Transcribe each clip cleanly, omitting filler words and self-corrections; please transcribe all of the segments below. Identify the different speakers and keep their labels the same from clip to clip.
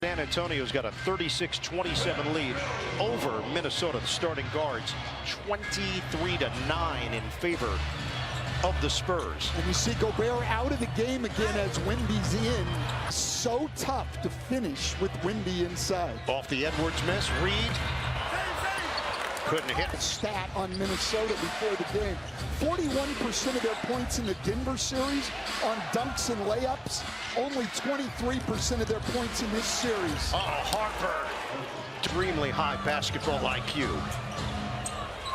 Speaker 1: San Antonio's got a 36-27 lead over Minnesota. The starting guards 23-9 in favor of the Spurs.
Speaker 2: And you see Gobert out of the game again as Wemby's in. So tough to finish with Wemby inside.
Speaker 1: Off the Edwards miss, Reed couldn't hit.
Speaker 2: Stat on Minnesota before the game. 41% of their points in the Denver series on dunks and layups. Only 23% of their points in this series.
Speaker 1: Oh, Harper. Extremely high basketball IQ.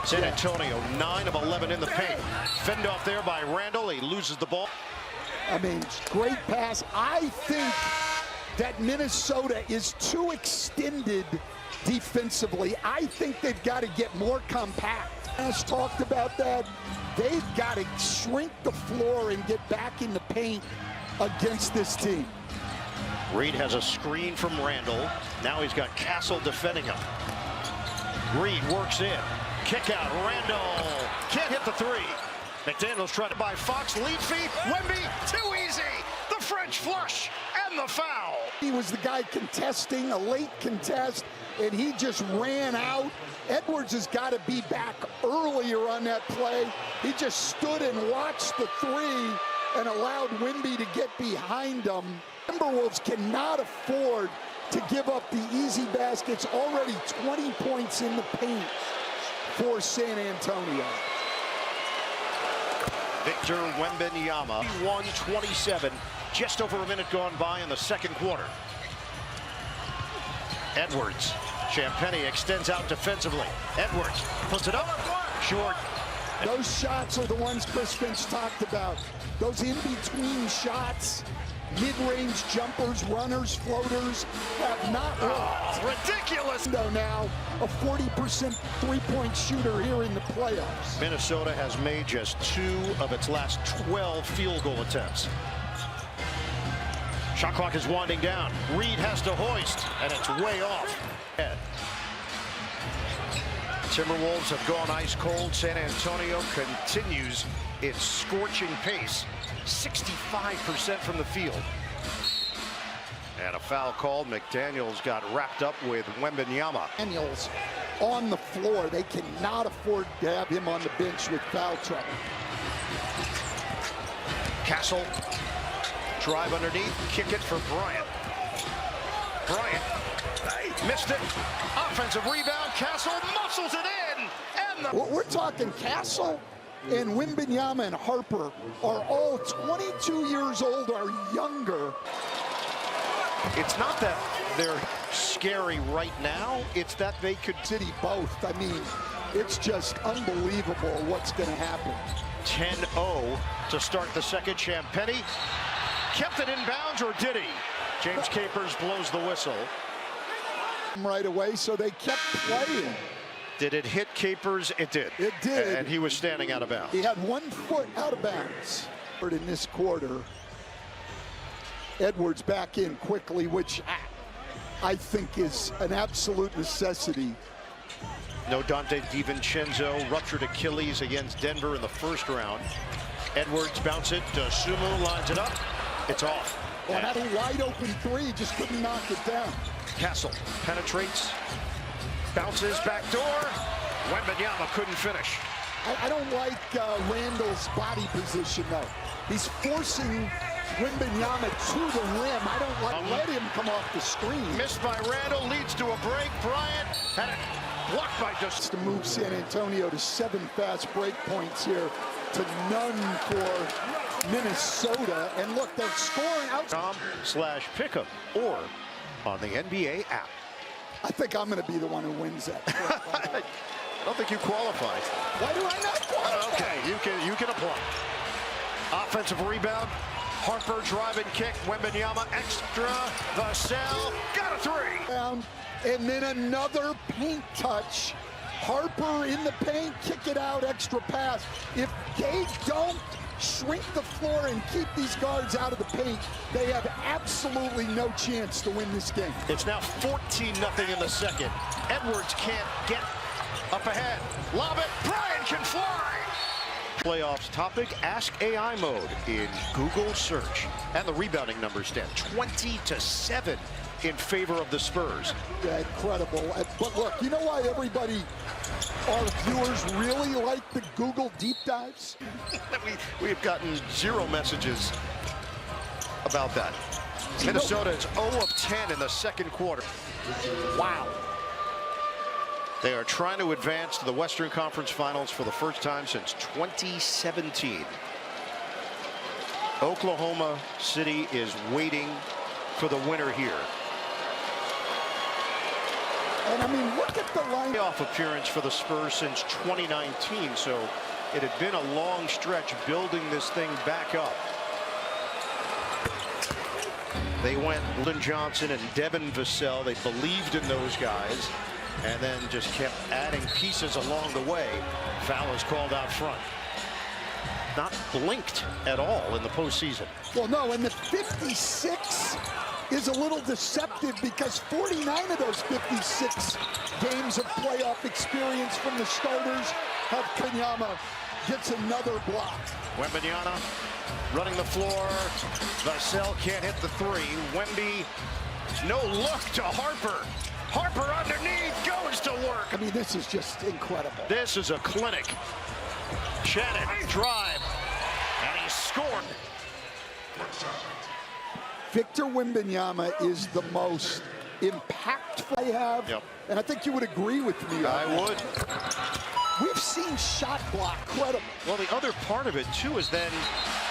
Speaker 1: San Antonio, 9 of 11 in the paint. Fend off there by Randall. He loses the ball.
Speaker 2: I mean, great pass. I think that Minnesota is too extended defensively. I think they've got to get more compact. As talked about that, they've got to shrink the floor and get back in the paint against this team.
Speaker 1: Reed has a screen from Randall. Now he's got Castle defending him. Reed works in. Kick out. Randall can't hit the three. McDaniels tried to buy Fox. Lead feet. Wemby, too easy. The French flush and the foul.
Speaker 2: He was the guy contesting, a late contest, and he just ran out. Edwards has got to be back earlier on that play. He just stood and watched the three and allowed Wemby to get behind him. Timberwolves cannot afford to give up the easy baskets. Already 20 points in the paint for San Antonio.
Speaker 1: Victor Wembanyama, 1:27, just over a minute gone by in the second quarter. Edwards, Champagnie extends out defensively. Edwards puts it up, short.
Speaker 2: Those shots are the ones Chris Finch talked about. Those in-between shots, mid-range jumpers, runners, floaters have not worked.
Speaker 1: Oh, ridiculous!
Speaker 2: Now, a 40% three-point shooter here in the playoffs.
Speaker 1: Minnesota has made just 2 of its last 12 field goal attempts. Shot clock is winding down. Reed has to hoist, and it's way off. Timberwolves have gone ice cold. San Antonio continues its scorching pace. 65% from the field. And a foul called. McDaniels got wrapped up with Wembanyama.
Speaker 2: McDaniels on the floor. They cannot afford to have him on the bench with foul trouble.
Speaker 1: Castle. Drive underneath. Kick it for Bryant. Bryant. Missed it. Offensive rebound. Castle muscles it in. And
Speaker 2: We're talking Castle and Wembanyama and Harper are all 22 years old or younger.
Speaker 1: It's not that they're scary right now. It's that they could
Speaker 2: City both. I mean, it's just unbelievable what's going to happen.
Speaker 1: 10-0 to start the second. Champagnie kept it in bounds, or did he? James Capers blows the whistle.
Speaker 2: Right away, so they kept playing.
Speaker 1: Did it hit Capers? It did.
Speaker 2: It did.
Speaker 1: And he was standing out of bounds.
Speaker 2: He had 1 foot out of bounds. In this quarter, Edwards back in quickly, which I think is an absolute necessity.
Speaker 1: No Dante DiVincenzo, ruptured Achilles against Denver in the first round. Edwards bounce it. Sumu lines it up. It's off.
Speaker 2: Well, had a wide open three, just couldn't knock it down.
Speaker 1: Castle penetrates, bounces back door. Wembanyama couldn't finish.
Speaker 2: I don't like Randall's body position, though. He's forcing Wembanyama to the rim. I don't like let him come off the screen.
Speaker 1: Missed by Randall, leads to a break. Bryant had it blocked by just
Speaker 2: to move San Antonio to 7 fast break points here to none for Minnesota. And look, they're scoring out.
Speaker 1: .com/pickup or on the NBA app.
Speaker 2: I think I'm going to be the one who wins that.
Speaker 1: I don't think you qualify.
Speaker 2: Why do I not qualify?
Speaker 1: Okay, you can apply. Offensive rebound. Harper driving kick. Wembanyama extra. Vassell got a three.
Speaker 2: And then another paint touch. Harper in the paint, kick it out, extra pass. If they don't shrink the floor and keep these guards out of the paint, they have absolutely no chance to win this game.
Speaker 1: It's now 14-0 in the second. Edwards can't get up ahead. Lob it. Bryant can fly. Playoffs topic, Ask AI mode in Google search. And the rebounding numbers stand 20-7 in favor of the Spurs.
Speaker 2: Yeah, incredible. But look, you know why everybody, our viewers, really like the Google deep dives?
Speaker 1: We've gotten 0 messages about that. Minnesota is 0 of 10 in the second quarter.
Speaker 2: Wow.
Speaker 1: They are trying to advance to the Western Conference Finals for the first time since 2017. Oklahoma City is waiting for the winner here.
Speaker 2: And I mean, look at the line.
Speaker 1: Playoff appearance for the Spurs since 2019, so it had been a long stretch building this thing back up. They went Lyndon Johnson and Devin Vassell. They believed in those guys and then just kept adding pieces along the way. Foul is called out front. Not blinked at all in the postseason.
Speaker 2: Well, no, and the 56 is a little deceptive because 49 of those 56 games of playoff experience from the starters have Kanyama gets another block.
Speaker 1: Wembanyama running the floor. Vassell can't hit the three. Wemby, no look to Harper. Harper underneath, goes to work.
Speaker 2: I mean, this is just incredible.
Speaker 1: This is a clinic. Shannon, drive, and he scored.
Speaker 2: Victor Wembanyama is the most impactful they have, and I think you would agree with me.
Speaker 1: I would.
Speaker 2: We've seen shot block credible.
Speaker 1: Well, the other part of it, too, is then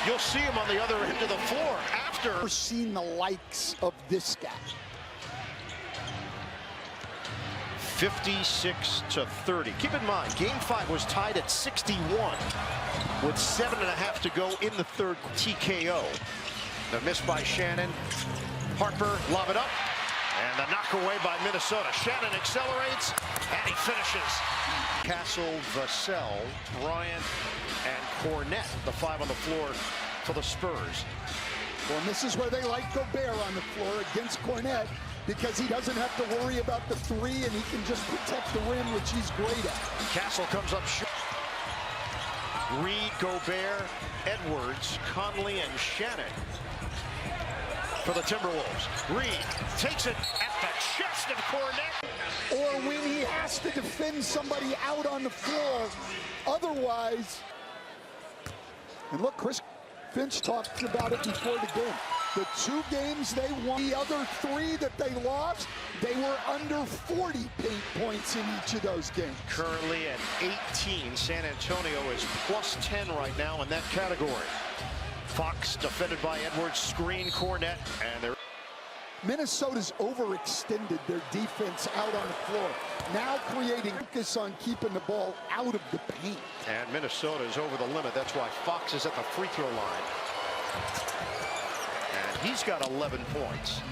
Speaker 1: you'll see him on the other end of the floor after.
Speaker 2: We've seen the likes of this guy.
Speaker 1: 56-30. Keep in mind, Game 5 was tied at 61 with 7.5 to go in the third. TKO. The miss by Shannon. Harper, lob it up. And the knock away by Minnesota. Shannon accelerates, and he finishes. Castle, Vassell, Bryant, and Cornette, the 5 on the floor for the Spurs.
Speaker 2: Well, and this is where they like Gobert on the floor against Cornette because he doesn't have to worry about the three and he can just protect the rim, which he's great at.
Speaker 1: Castle comes up short. Reed, Gobert, Edwards, Conley, and Shannon for the Timberwolves. Reed takes it at the chest of Cornette.
Speaker 2: Or when he has to defend somebody out on the floor. Otherwise, and look, Chris Finch talked about it before the game. The 2 games they won, the other 3 that they lost, they were under 40 paint points in each of those games.
Speaker 1: Currently at 18, San Antonio is plus 10 right now in that category. Fox defended by Edwards, screen Cornette, and they're...
Speaker 2: Minnesota's overextended their defense out on the floor, now creating focus on keeping the ball out of the paint.
Speaker 1: And Minnesota is over the limit. That's why Fox is at the free throw line. And he's got 11 points.